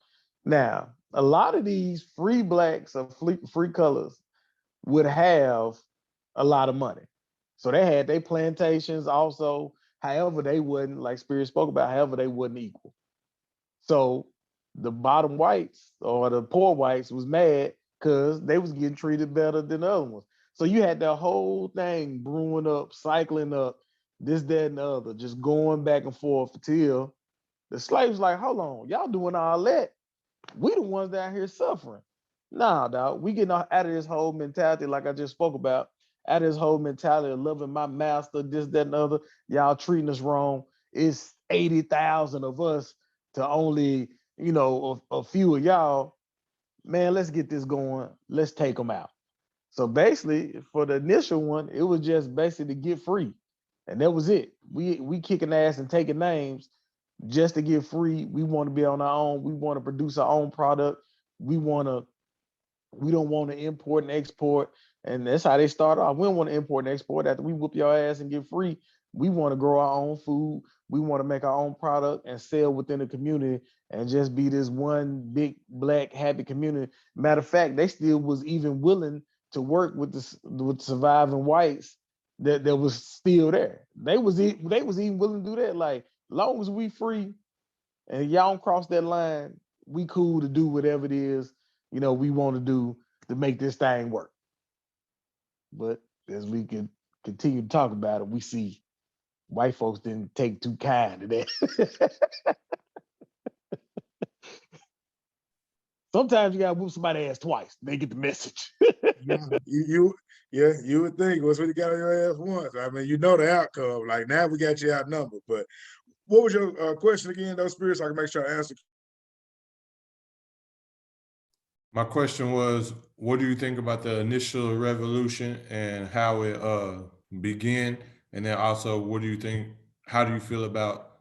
Now, a lot of these free blacks or free colors would have a lot of money. So they had their plantations also. However, they wouldn't, like Spirit spoke about, however, they wouldn't equal. So the bottom whites or the poor whites was mad because they was getting treated better than the other ones. So you had that whole thing brewing up, cycling up, this, that, and the other, just going back and forth until the slaves like, hold on, y'all doing all that. We the ones down here suffering. Nah, dog, we getting out of this whole mentality, like I just spoke about, out of this whole mentality of loving my master, this, that, and the other. Y'all treating us wrong. It's 80,000 of us to only, a few of y'all. Man, let's get this going. Let's take them out. So basically, for the initial one, it was just basically to get free. And that was it. We kicking ass and taking names just to get free. We want to be on our own. We want to produce our own product. We don't want to import and export. And that's how they start off. We don't want to import and export. After we whoop your ass and get free, we want to grow our own food. We want to make our own product and sell within the community and just be this one big black happy community. Matter of fact, they still was even willing to work with surviving whites that was still there. They was even willing to do that. Like, long as we free and y'all don't cross that line, we cool to do whatever it is, we want to do to make this thing work. But as we can continue to talk about it, we see white folks didn't take too kind to that. Sometimes you gotta whoop somebody's ass twice. They get the message. You would think once we got on your ass once. I mean, you know the outcome. Like, now we got you outnumbered. But what was your question again, though, Spirit, so I can make sure I answer? My question was, what do you think about the initial revolution and how it began? And then also, how do you feel about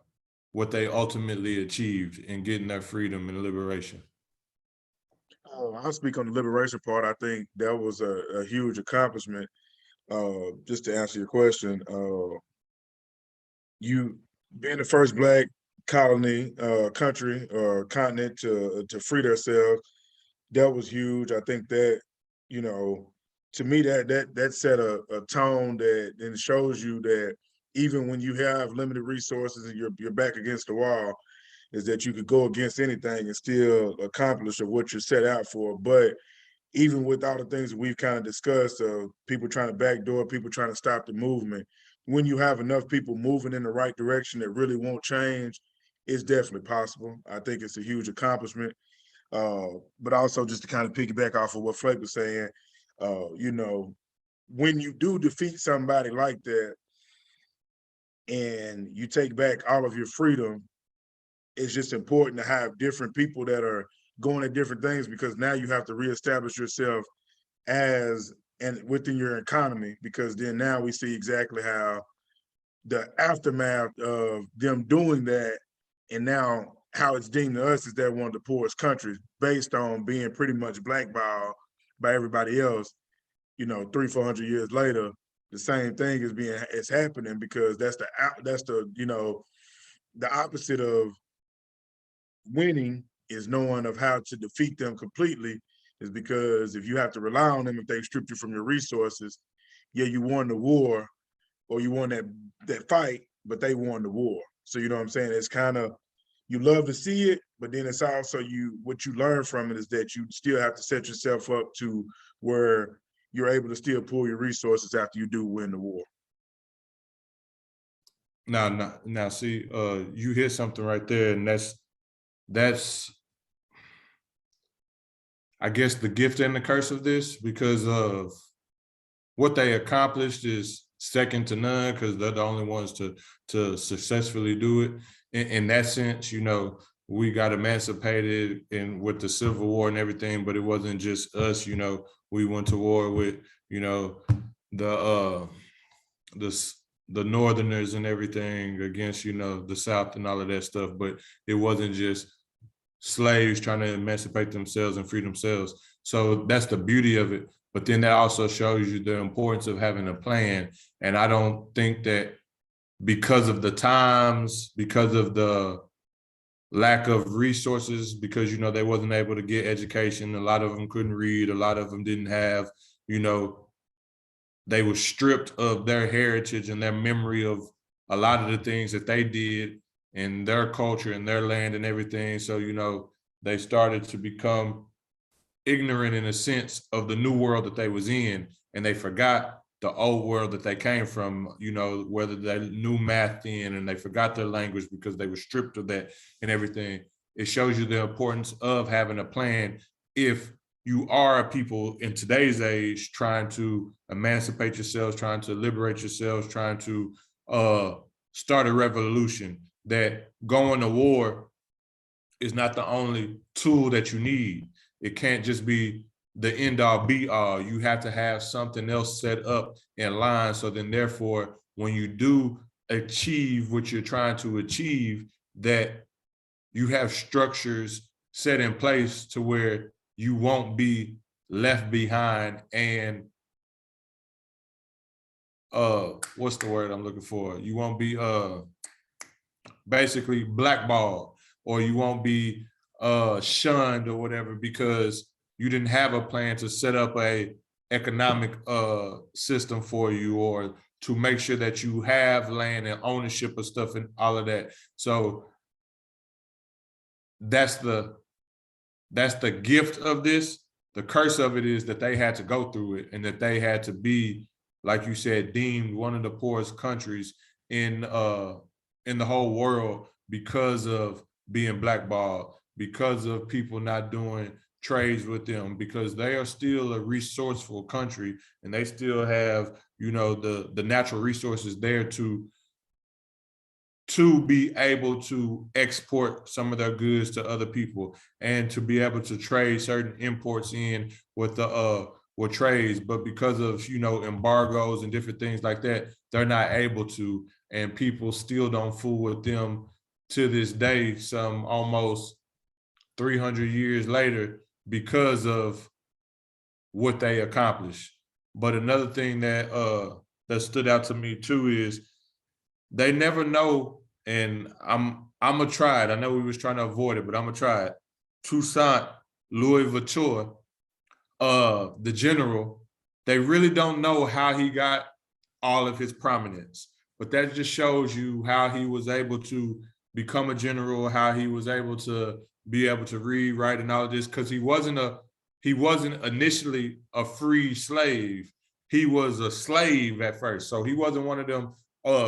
what they ultimately achieved in getting their freedom and liberation? I'll speak on the liberation part. I think that was a huge accomplishment. Just to answer your question, you being the first black colony, country, or continent to free themselves, that was huge. I think that, to me, that set a tone that then shows you that even when you have limited resources and you're back against the wall, is that you could go against anything and still accomplish what you're set out for. But even with all the things that we've kind of discussed, people trying to backdoor, people trying to stop the movement, when you have enough people moving in the right direction that really won't change, it's definitely possible. I think it's a huge accomplishment. But also just to kind of piggyback off of what Flake was saying, you know, when you do defeat somebody like that and you take back all of your freedom, it's just important to have different people that are going at different things, because now you have to reestablish yourself as and within your economy, because then now we see exactly how the aftermath of them doing that, and now how it's deemed to us is that one of the poorest countries based on being pretty much blackballed by everybody else. You know, 300-400 years later, the same thing is happening, because that's the you know, the opposite of winning is knowing of how to defeat them completely, is because if you have to rely on them, if they've stripped you from your resources, yeah, you won the war or you won that fight, but they won the war. So you know what I'm saying? It's kind of, you love to see it, but then it's also what you learn from it is that you still have to set yourself up to where you're able to still pull your resources after you do win the war. Now, see, you hit something right there, and that's, I guess, the gift and the curse of this, because of what they accomplished is second to none, because they're the only ones to successfully do it. In that sense, you know, we got emancipated and with the Civil War and everything, but it wasn't just us. You know, we went to war with, you know, the Northerners and everything against, you know, the South and all of that stuff. But it wasn't just slaves trying to emancipate themselves and free themselves. So that's the beauty of it. But then that also shows you the importance of having a plan. And I don't think that because of the times, because of the lack of resources, because, you know, they wasn't able to get education, a lot of them couldn't read, a lot of them didn't have, you know, they were stripped of their heritage and their memory of a lot of the things that they did in their culture and their land and everything. So, you know, they started to become ignorant in a sense of the new world that they was in, and they forgot the old world that they came from, you know, whether they knew math then, and they forgot their language because they were stripped of that and everything. It shows you the importance of having a plan if you are a people in today's age trying to emancipate yourselves, trying to liberate yourselves, trying to start a revolution, that going to war is not the only tool that you need. It can't just be the end all be all. You have to have something else set up in line. So then therefore, when you do achieve what you're trying to achieve, that you have structures set in place to where you won't be left behind and what's the word I'm looking for? You won't be basically blackballed, or you won't be shunned or whatever, because you didn't have a plan to set up a economic system for you, or to make sure that you have land and ownership of stuff and all of that. So that's the gift of this. The curse of it is that they had to go through it, and that they had to be, like you said, deemed one of the poorest countries in the whole world because of being blackballed, because of people not doing trades with them, because they are still a resourceful country, and they still have, you know, the natural resources there to be able to export some of their goods to other people, and to be able to trade certain imports in with trades. But because of, you know, embargoes and different things like that, they're not able to, and people still don't fool with them to this day, some almost 300 years later, because of what they accomplished. But another thing that that stood out to me too is they never know, and I'm gonna try it. I know we was trying to avoid it, but I'm gonna try it. Toussaint Louverture, the general, they really don't know how he got all of his prominence, but that just shows you how he was able to become a general, how he was able to be able to read, write, and all of this, because he wasn't initially a free slave. He was a slave at first. So he wasn't one of them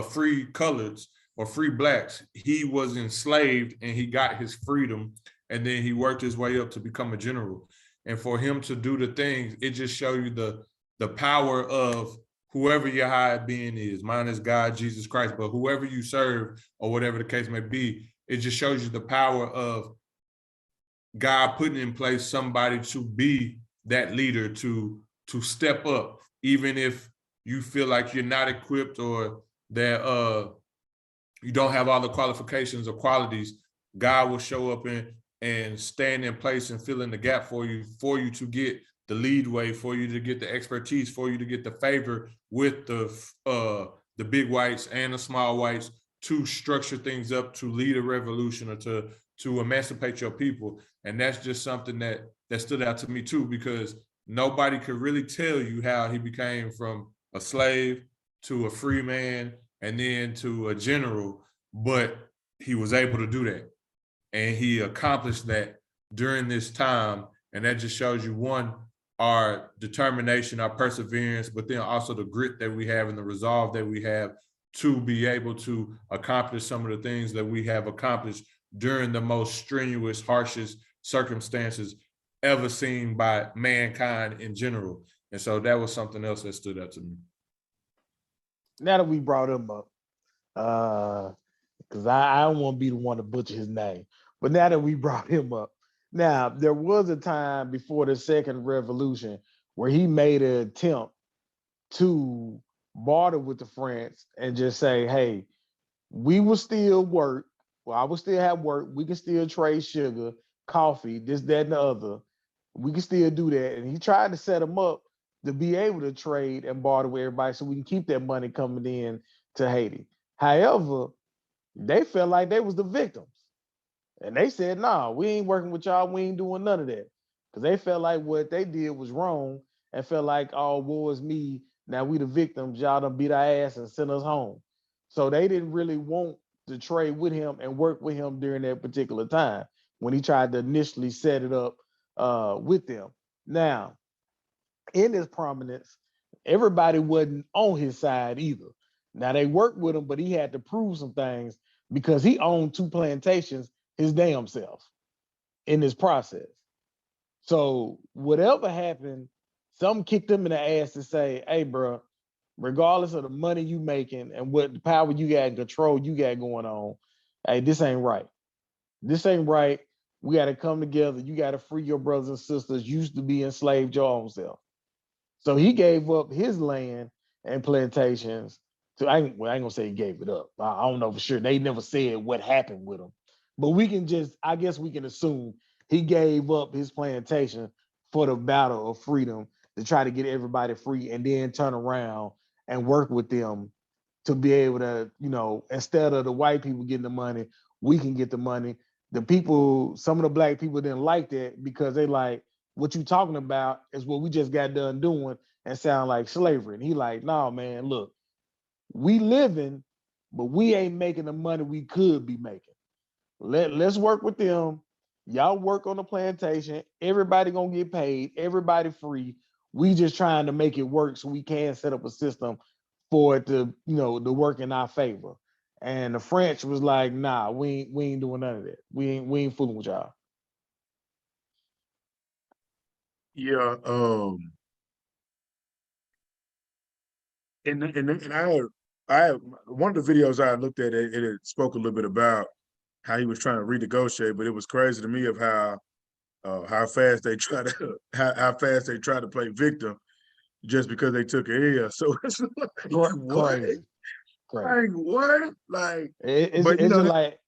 free coloreds or free blacks. He was enslaved, and he got his freedom, and then he worked his way up to become a general. And for him to do the things, it just shows you the power of whoever your higher being is. Mine is God, Jesus Christ, but whoever you serve or whatever the case may be, it just shows you the power of God putting in place somebody to be that leader, to step up, even if you feel like you're not equipped or that you don't have all the qualifications or qualities. God will show up and stand in place and fill in the gap for you to get the lead way, for you to get the expertise, for you to get the favor with the big whites and the small whites to structure things up, to lead a revolution or to emancipate your people. And that's just something that stood out to me too, because nobody could really tell you how he became from a slave to a free man and then to a general, but he was able to do that. And he accomplished that during this time. And that just shows you, one, our determination, our perseverance, but then also the grit that we have and the resolve that we have to be able to accomplish some of the things that we have accomplished during the most strenuous, harshest circumstances ever seen by mankind in general. And so that was something else that stood out to me. Now that we brought him up, because I don't want to be the one to butcher his name, but now that we brought him up, now there was a time before the second revolution where he made an attempt to barter with the French and just say, hey, we will still work. Well, I will still have work. We can still trade sugar, coffee, this, that, and the other. We can still do that. And he tried to set them up to be able to trade and barter with everybody so we can keep that money coming in to Haiti. However, they felt like they was the victims. And they said, nah, we ain't working with y'all. We ain't doing none of that. Because they felt like what they did was wrong and felt like, oh, woe is me. Now we the victims. Y'all done beat our ass and sent us home. So they didn't really want to trade with him and work with him during that particular time when he tried to initially set it up with them. Now, in his prominence, everybody wasn't on his side either. Now they worked with him, but he had to prove some things because he owned 2 plantations his damn self in this process. So whatever happened, something kicked him in the ass to say, hey, bro, regardless of the money you making and what the power you got and control you got going on, hey, this ain't right. This ain't right. We got to come together. You got to free your brothers and sisters used to be enslaved your own self. So he gave up his land and plantations to, I ain't gonna say he gave it up. I don't know for sure. They never said what happened with him. But we can just, I guess we can assume he gave up his plantation for the battle of freedom to try to get everybody free and then turn around and work with them to be able to, you know, instead of the white people getting the money, we can get the money. The people, some of the black people didn't like that because they like, what you talking about is what we just got done doing and sound like slavery. And he like, no, man, look, we living, but we ain't making the money we could be making. Let's work with them. Y'all work on the plantation. Everybody gonna get paid. Everybody free. We just trying to make it work so we can set up a system for it to, you know, to work in our favor. And the French was like, nah, we ain't doing none of that. We ain't fooling with y'all. Yeah, and I had one of the videos I looked at, it spoke a little bit about how he was trying to renegotiate, but it was crazy to me of how fast they try to how fast they try to play victim just because they took an L. So it's like, what? Crazy. Like what? Like, It's but you just know, like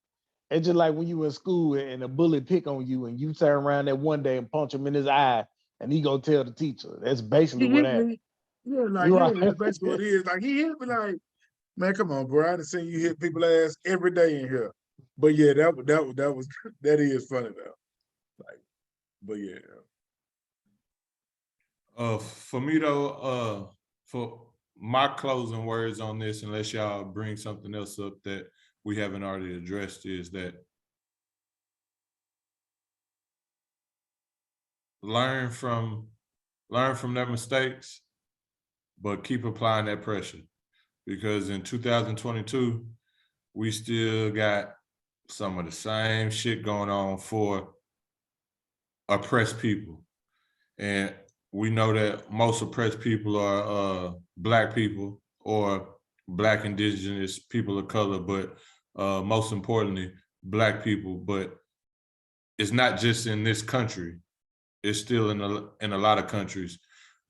it's just like when you in school and a bully pick on you and you turn around that one day and punch him in his eye and he go tell the teacher. That's basically he what hit happened. me. Yeah, like You're yeah, right. that's basically what it is. Like he hit me like, man, come on, bro. I done seen you hit people ass every day in here. But yeah, that was that is funny though. Like, but yeah. For me though, for my closing words on this, unless y'all bring something else up that we haven't already addressed, is that learn from their mistakes, but keep applying that pressure. Because in 2022, we still got some of the same shit going on for oppressed people. And we know that most oppressed people are Black people or Black indigenous people of color, but most importantly, Black people. But it's not just in this country; it's still in a lot of countries,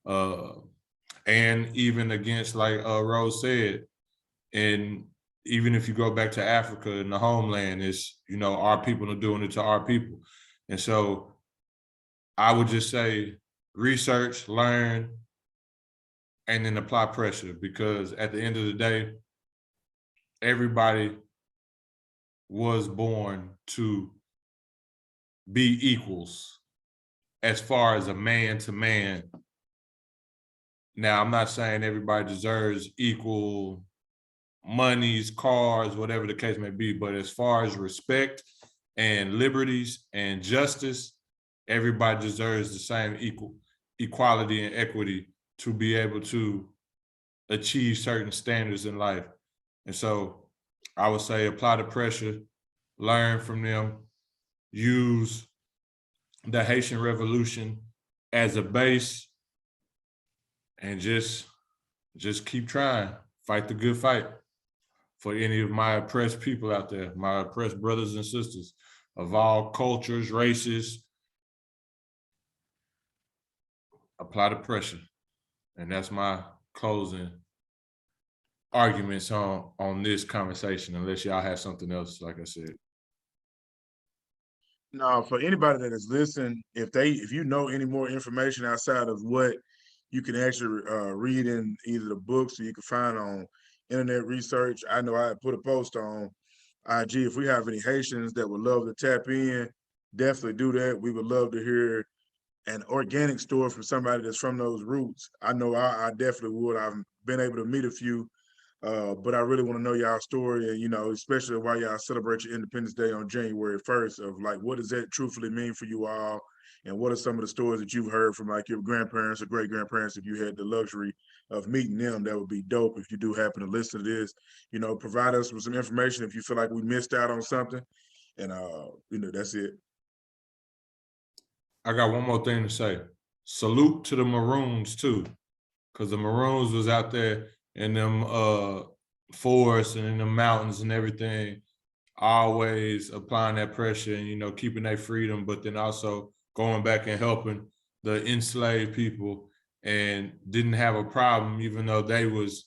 and even against, like Rose said, and even if you go back to Africa and the homeland, it's, you know, our people are doing it to our people, and so I would just say research, learn, and then apply pressure, because at the end of the day, everybody was born to be equals as far as a man to man. Now, I'm not saying everybody deserves equal monies, cars, whatever the case may be, but as far as respect and liberties and justice, everybody deserves the same equality and equity to be able to achieve certain standards in life. And so I would say apply the pressure, learn from them, use the Haitian Revolution as a base, and just keep trying, fight the good fight for any of my oppressed people out there, my oppressed brothers and sisters of all cultures, races. Apply the pressure. And that's my closing arguments on this conversation, unless y'all have something else, like I said. Now, for anybody that is listening, if you know any more information outside of what you can actually read in either the books or you can find on internet research, I know I put a post on IG. If we have any Haitians that would love to tap in, definitely do that. We would love to hear an organic story from somebody that's from those roots. I know I definitely would. I've been able to meet a few, but I really want to know y'all story, and, you know, especially why y'all celebrate your Independence Day on January 1st, of like, what does that truthfully mean for you all? And what are some of the stories that you've heard from like your grandparents or great grandparents, if you had the luxury of meeting them? That would be dope if you do happen to listen to this. You know, provide us with some information if you feel like we missed out on something. And you know, that's it. I got one more thing to say. Salute to the Maroons too, because the Maroons was out there in them forests and in the mountains and everything, always applying that pressure and, you know, keeping their freedom, but then also going back and helping the enslaved people, and didn't have a problem, even though they was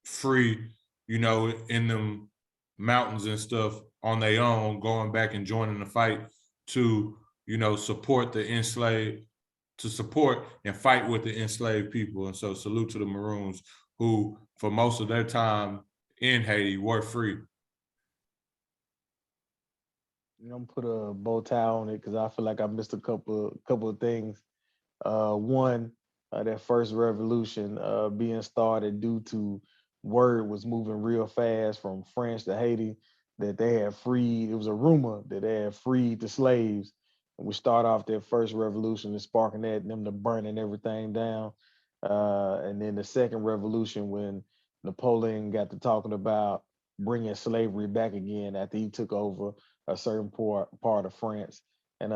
free, you know, in them mountains and stuff on their own, going back and joining the fight to, you know, support the enslaved, to support and fight with the enslaved people. And so salute to the Maroons, who for most of their time in Haiti were free. I'm gonna put a bow tie on it because I feel like I missed a couple of things. One, that first revolution being started due to word was moving real fast from France to Haiti, that they had freed. It was a rumor that they had freed the slaves, and we start off that first revolution and sparking that, and them to burning everything down. And then the second revolution, when Napoleon got to talking about bringing slavery back again after he took over a certain part of France, and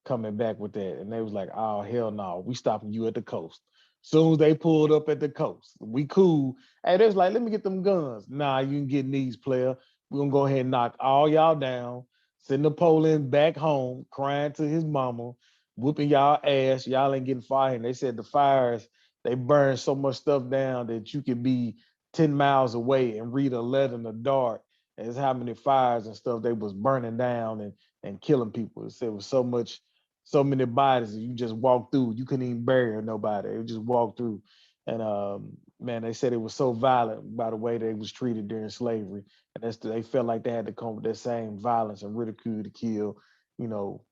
coming back with that. And they was like, oh hell no, we stopping you at the coast. Soon as they pulled up at the coast, we cool. Hey, they was like, let me get them guns. Nah, you can get these, player. We're gonna go ahead and knock all y'all down. Send Napoleon back home, crying to his mama, whooping y'all ass. Y'all ain't getting fired. And they said the fires, they burn so much stuff down that you could be 10 miles away and read a letter in the dark as how many fires and stuff they was burning down and killing people. It said it was so many bodies that you just walk through. You couldn't even bury nobody. You just walk through. And man, they said it was so violent by the way they was treated during slavery. And they felt like they had to come with that same violence and ridicule to kill, you know,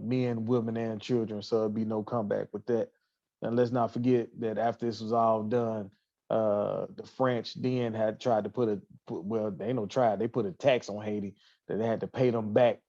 men, women, and children. So it'd be no comeback with that. And let's not forget that after this was all done, the French then had tried to well, they ain't no tried, they put a tax on Haiti that they had to pay them back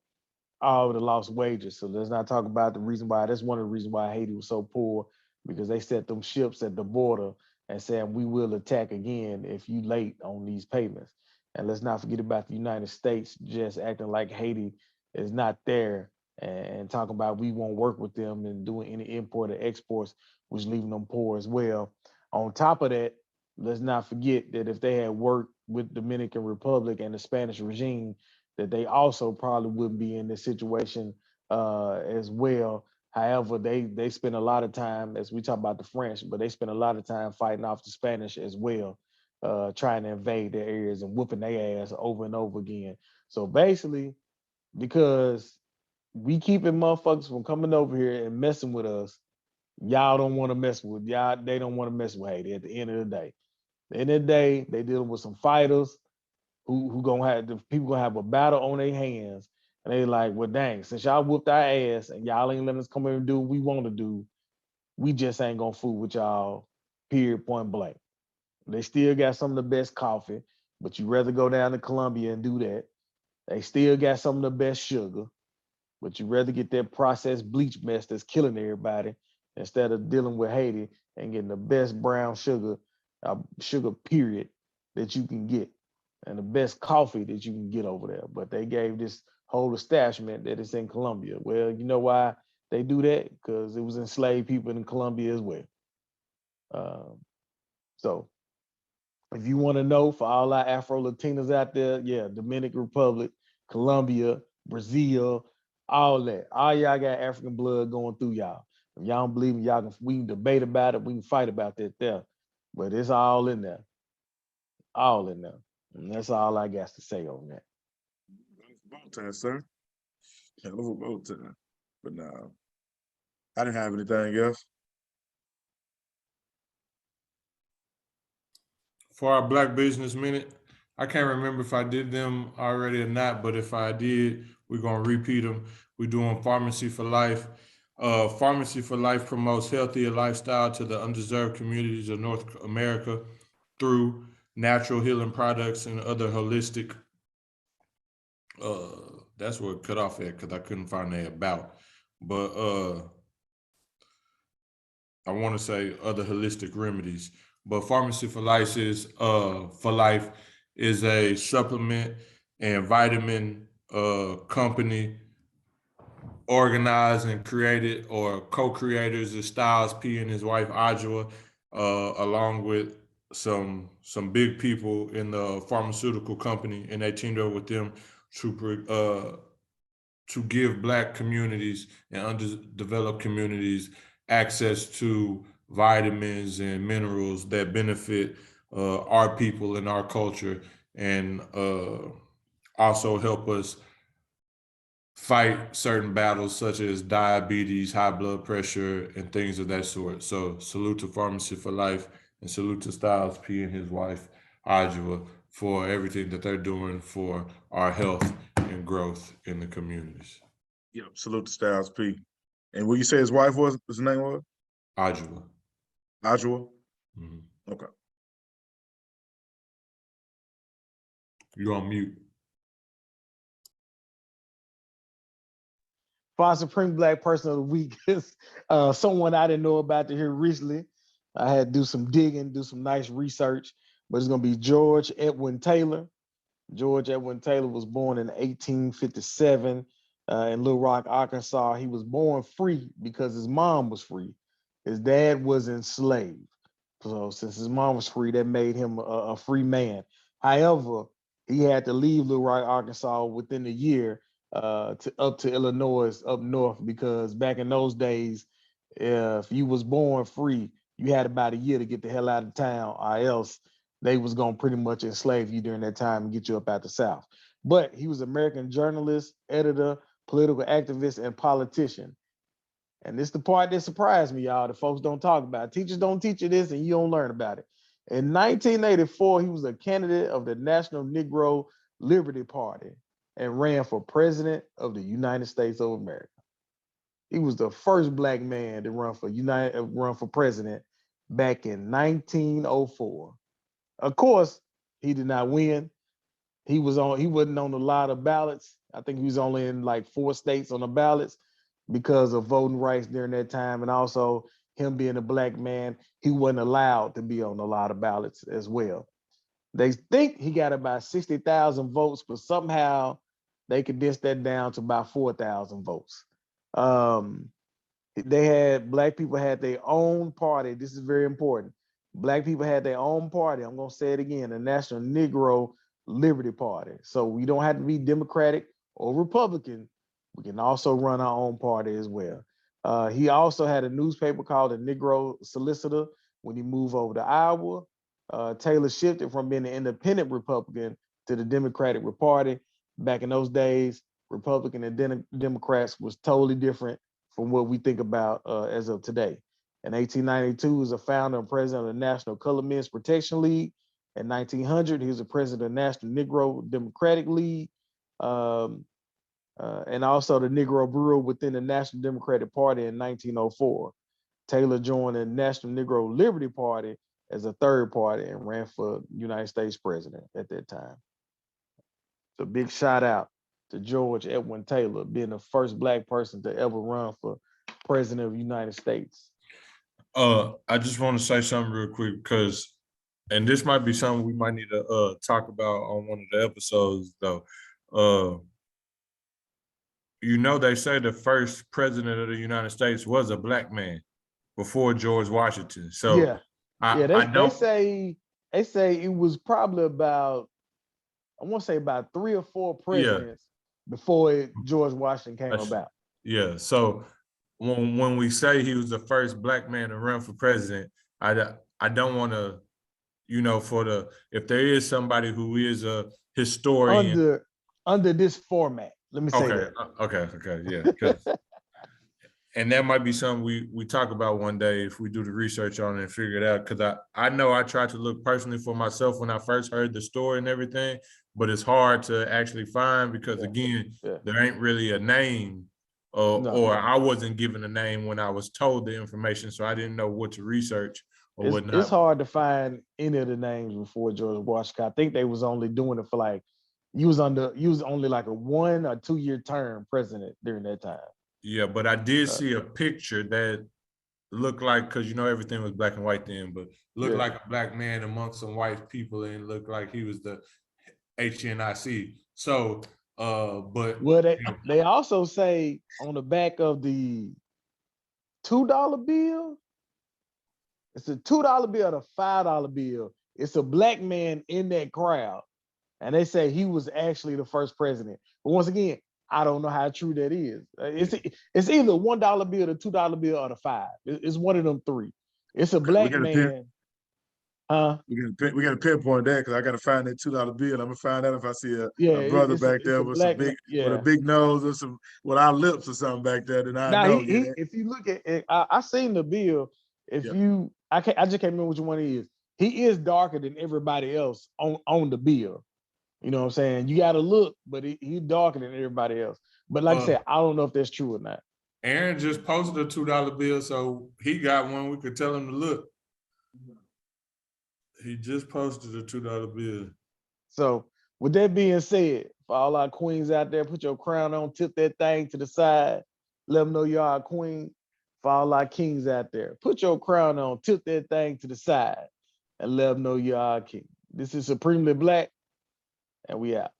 all the lost wages. So let's not talk about the reason why. That's one of the reasons why Haiti was so poor, because they set them ships at the border and saying we will attack again if you late on these payments. And let's not forget about the United States just acting like Haiti is not there and talking about we won't work with them and doing any import or exports, which leaving them poor as well. On top of that, let's not forget that if they had worked with Dominican Republic and the Spanish regime, that they also probably wouldn't be in this situation as well. However, they spend a lot of time, as we talk about the French, but they spend a lot of time fighting off the Spanish as well, trying to invade their areas and whooping their ass over and over again. So basically, because we keeping motherfuckers from coming over here and messing with us, y'all don't want to mess with y'all. They don't want to mess with Haiti at the end of the day. At the end of the day, they dealing with some fighters who gonna have the people gonna have a battle on their hands. And they like, well, dang, since y'all whooped our ass and y'all ain't letting us come in and do what we want to do, we just ain't gonna fool with y'all, period, point blank. They still got some of the best coffee, but you rather go down to Colombia and do that. They still got some of the best sugar, but you rather get that processed bleach mess that's killing everybody instead of dealing with Haiti and getting the best brown sugar period that you can get, and the best coffee that you can get over there. But they gave this whole establishment that it's in Colombia. Well, you know why they do that? Because it was enslaved people in Colombia as well. So if you want to know, for all our Afro Latinas out there, yeah, Dominican Republic, Colombia, Brazil, all that. All y'all got African blood going through y'all. If y'all don't believe me, we can debate about it, we can fight about that there. But it's all in there. All in there. And that's all I got to say on that. About time, sir. Hell of a boat time. But no, I didn't have anything else. For our Black Business Minute, I can't remember if I did them already or not, but if I did, we're going to repeat them. We're doing Pharmacy for Life. Pharmacy for Life promotes healthier lifestyle to the undeserved communities of North America through natural healing products and other holistic. That's where it cut off at because I couldn't find that about. But I want to say other holistic remedies. But Pharmacy for Life is a supplement and vitamin company organized and created, or co-creators is Styles P and his wife Adjoa, along with some big people in the pharmaceutical company, and they teamed up with them to give Black communities and underdeveloped communities access to vitamins and minerals that benefit our people and our culture, and also help us fight certain battles such as diabetes, high blood pressure, and things of that sort. So salute to Pharmacy for Life, and salute to Styles P and his wife, Adjoa, for everything that they're doing for our health and growth in the communities. Yep, salute to Styles P. And what you say his wife was, his name was? Adjoa. Adjoa? Mhm. Okay. You're on mute. For our Supreme Black Person of the Week is someone I didn't know about to here recently. I had to do some digging, do some nice research, but it's going to be George Edwin Taylor. George Edwin Taylor was born in 1857 in Little Rock, Arkansas. He was born free because his mom was free. His dad was enslaved. So since his mom was free, that made him a free man. However, he had to leave Little Rock, Arkansas within a year up to Illinois, up north, because back in those days, if you was born free, you had about a year to get the hell out of town, or else they was gonna pretty much enslave you during that time and get you up out the South. But he was an American journalist, editor, political activist, and politician. And this is the part that surprised me, y'all. The folks don't talk about it. Teachers don't teach you this, and you don't learn about it. In 1984, he was a candidate of the National Negro Liberty Party and ran for president of the United States of America. He was the first Black man to run for president back in 1904. Of course, he did not win. He wasn't on a lot of ballots. I think he was only in like 4 states on the ballots because of voting rights during that time, and also him being a Black man, he wasn't allowed to be on a lot of ballots as well. They think he got about 60,000 votes, but somehow they condensed that down to about 4,000 votes. They had black people had their own party. This is very important. Black people had their own party. I'm gonna say it again: the National Negro Liberty Party. So we don't have to be Democratic or Republican. We can also run our own party as well. He also had a newspaper called the Negro Solicitor when he moved over to Iowa. Taylor shifted from being an independent Republican to the Democratic Party. Back in those days, Republican and Democrats was totally different from what we think about as of today. In 1892, he was a founder and president of the National Colored Men's Protection League. In 1900, he was the president of the National Negro Democratic League, and also the Negro Bureau within the National Democratic Party in 1904. Taylor joined the National Negro Liberty Party as a third party and ran for United States president at that time. So a big shout out to George Edwin Taylor being the first black person to ever run for president of the United States. I just want to say something real quick because, and this might be something we might need to talk about on one of the episodes though. You know, they say the first president of the United States was a black man before George Washington. So yeah, they say it was probably about, I want to say about 3 or 4 presidents before George Washington came about. Yeah. So when we say he was the first black man to run for president, I don't want to, you know, if there is somebody who is a historian under this format, let me say that. Okay, yeah. And that might be something we talk about one day if we do the research on it and figure it out. Because I know I tried to look personally for myself when I first heard the story and everything, but it's hard to actually find because again, there ain't really a name, or I wasn't given a name when I was told the information, so I didn't know what to research or whatnot. It's hard to find any of the names before George Washington. I think they was only doing it for like, you was only like a 1 or 2 year term president during that time. Yeah, but I did see a picture that looked like, because you know everything was black and white then, but looked like a black man amongst some white people and looked like he was the HNIC. So, but well, they also say on the back of the $2 bill, it's a $2 bill or a $5 bill. It's a black man in that crowd, and they say he was actually the first president. But once again, I don't know how true that is. It's either $1 bill, the $2 bill, or the 5. It's one of them 3. It's a black man. We got to pinpoint that because I got to find that $2 bill. I'm gonna find out if I see a brother back there with a big nose or some with our lips or something back there. Then I know. If you look at it, I seen the bill. I just can't remember which one he is. He is darker than everybody else on the bill. You know what I'm saying? You got to look, but he's darker than everybody else. But like I said, I don't know if that's true or not. Aaron just posted a $2 bill, so he got one. We could tell him to look. He just posted a $2 bill. So with that being said, for all our queens out there, put your crown on, tip that thing to the side, let them know you are a queen. For all our kings out there, put your crown on, tip that thing to the side, and let them know you are a king. This is Supremely Black, and we out.